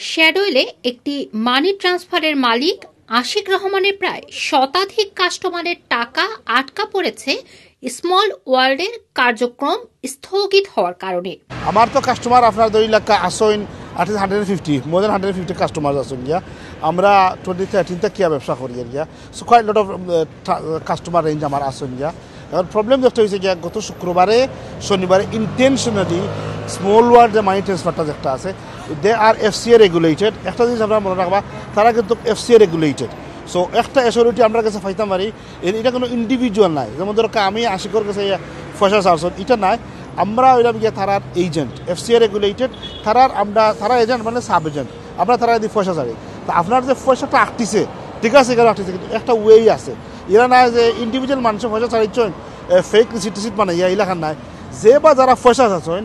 শ্যাডোইলে একটি মানি ট্রান্সফারের মালিক আশিক রহমানের প্রায় শতাধিক কাস্টমারের টাকা আটকা পড়েছে স্মল ওয়ার্ল্ডের কার্যক্রম স্থগিত হওয়ার কারণে। আমার তো কাস্টমার আপনার 2 লাখ আসইন, 150 মোর দেন 150 কাস্টমার আসুন গিয়া। আমরা 2013 থেকে ব্যবসা করি গিয়া। So quite lot of customer range আমার আসুন গিয়া। এখন প্রবলেম যেটা হয়েছে গিয়া, গত শুক্রবারে শনিবারে ইন্টেনশনালি স্মল ওয়ার্ল্ড যে মানি ট্রান্সফারটা যেটা আছে, দে আর এফসিএ রেগুলেটেড। একটা জিনিস আমরা মনে রাখবা, তারা কিন্তু এফসিএ রেগুলেটেড। সো একটা অ্যাসিওরিটি আমরা কাছে পাইতাম পারি, এটা কোনো ইন্ডিভিজুয়াল নাই। যেমন ধরো আমি আশিকর কাছে পয়সা চারশন, এটা নাই। আমরা ওইরকম গিয়ে তারার এজেন্ট, এফসিএ রেগুলেটেড, তারা এজেন্ট মানে সাব এজেন্ট। আমরা তারা যদি পয়সা চাই, তা আপনার যে পয়সাটা আটটিছে, ঠিক আছে, এখানে আটটিছে, কিন্তু একটা ওয়েই আছে। এরা নাই যে ইন্ডিভিজুয়াল মানুষের পয়সা চাইছেন ফেক রিসিট টিসিট মানে ইয়া এলাকার নাই। যে বা যারা পয়সা চাচ্ছেন,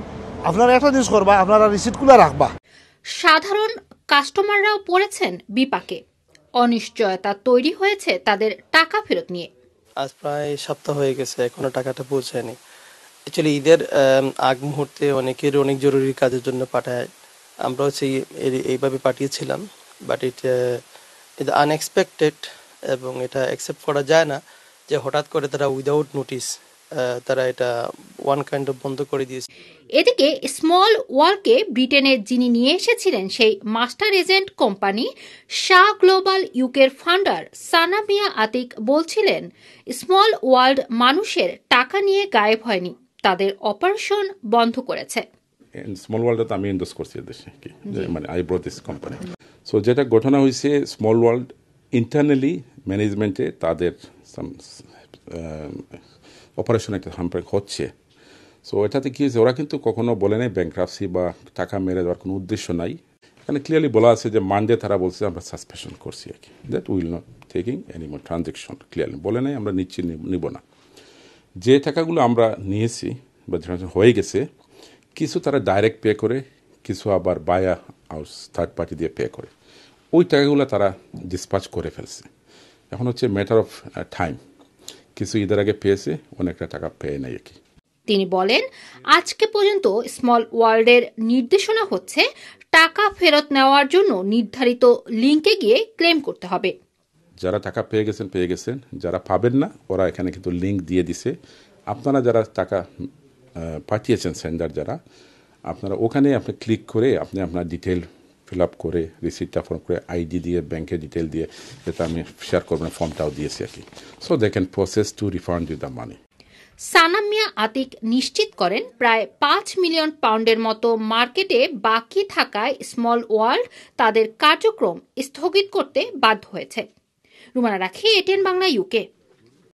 আপনারা একটা জিনিস করবা, আপনারা রিসিটগুলো রাখবা। সাধারণ কাস্টমাররাও পড়েছেন বিপাকে। অনিশ্চয়তা তৈরি হয়েছে তাদের টাকা ফেরত নিয়ে। আজ প্রায় সপ্তাহ হয়ে গেছে, এখনো টাকাটা পৌঁছায়নি। অ্যাকচুয়ালি ঈদের আগ মুহূর্তে অনেকের অনেক জরুরি কাজের জন্য পাঠায়, আমরাও এইভাবে পাঠিয়েছিলাম। বাট এটা আনএক্সপেক্টেড এবং এটা অ্যাকসেপ্ট করা যায় না যে হঠাৎ করে তারা উইদাউট নোটিস তারা এটা ওয়ান কাইন্ড অফ বন্ধ করে দিয়েছে। এদিকে স্মল ওয়ার্ল্ডকে ব্রিটেনে যিনি নিয়ে এসেছিলেন সেই master agent company Shah global ইউকের ফাউন্ডার সানা মিয়া আতিক বলছিলেন, স্মল ওয়ার্ল্ড মানুষের টাকা নিয়ে গায়েব হয়নি, তাদের অপারেশন বন্ধ করেছে। স্মল ওয়ার্ল্ডে তো আমি ইনভেস্ট করছি দেশে, মানে I brought this company. So যেটা ঘটনা হয়েছে, স্মল ওয়ার্ল্ড ইন্টারনালি ম্যানেজমেন্টে তাদের অপারেশন একটা হ্যাম্পার হচ্ছে। সো এটাতে কী হয়েছে, ওরা কিন্তু কখনো বলে নাই ব্যাংক্রাপসি বা টাকা মেরে দেওয়ার কোনো উদ্দেশ্য নাই। এখানে ক্লিয়ারলি বলা আছে যে মানডে তারা বলছে আমরা সাসপেনশন করছি আর কি, that will not taking any more transaction. Clearly বলে নাই আমরা নিচ্ছি, নিব না। যে টাকাগুলো আমরা নিয়েছি বা ট্রানজ্যাকশন হয়ে গেছে, কিছু তারা ডাইরেক্ট পে করে, কিছু আবার বায়া আউট থার্ড পার্টি দিয়ে পে করে। ওই টাকাগুলো তারা ডিসপাচ করে ফেলছে। এখন হচ্ছে ম্যাটার অফ টাইম, কিছু ঈদের আগে পেয়েছে, অনেকটা টাকা পেয়ে নেই আর কি। তিনি বলেন, আজকে পর্যন্ত স্মল ওয়ার্ল্ডের নির্দেশনা হচ্ছে টাকা ফেরত নেওয়ার জন্য নির্ধারিত লিঙ্কে গিয়ে ক্লেম করতে হবে। যারা টাকা পেয়ে গেছেন, যারা পাবেন না ওরা এখানে কিন্তু লিঙ্ক দিয়ে দিছে। আপনারা যারা টাকা পাঠিয়েছেন, সেন্ডার যারা, আপনারা ওখানে আপনি ক্লিক করে আপনি আপনার ডিটেল ফিল আপ করে, রিসিপ্টটা ফর্ম করে, আইডি দিয়ে, ব্যাংকের ডিটেল দিয়ে, যেটা আমি শেয়ার করবেন ফর্মটাও দিয়েছি আর কি। So they can process to refund you the money. Sana Mia Atiq নিশ্চিত করেন, প্রায় 5 মিলিয়ন পাউন্ডের মতো মার্কেটে বাকি থাকায় স্মল ওয়ার্ল্ড তাদের কার্যক্রম স্থগিত করতে বাধ্য হয়েছে। রুমানা রাখি, এটিএন বাংলা, ইউকে।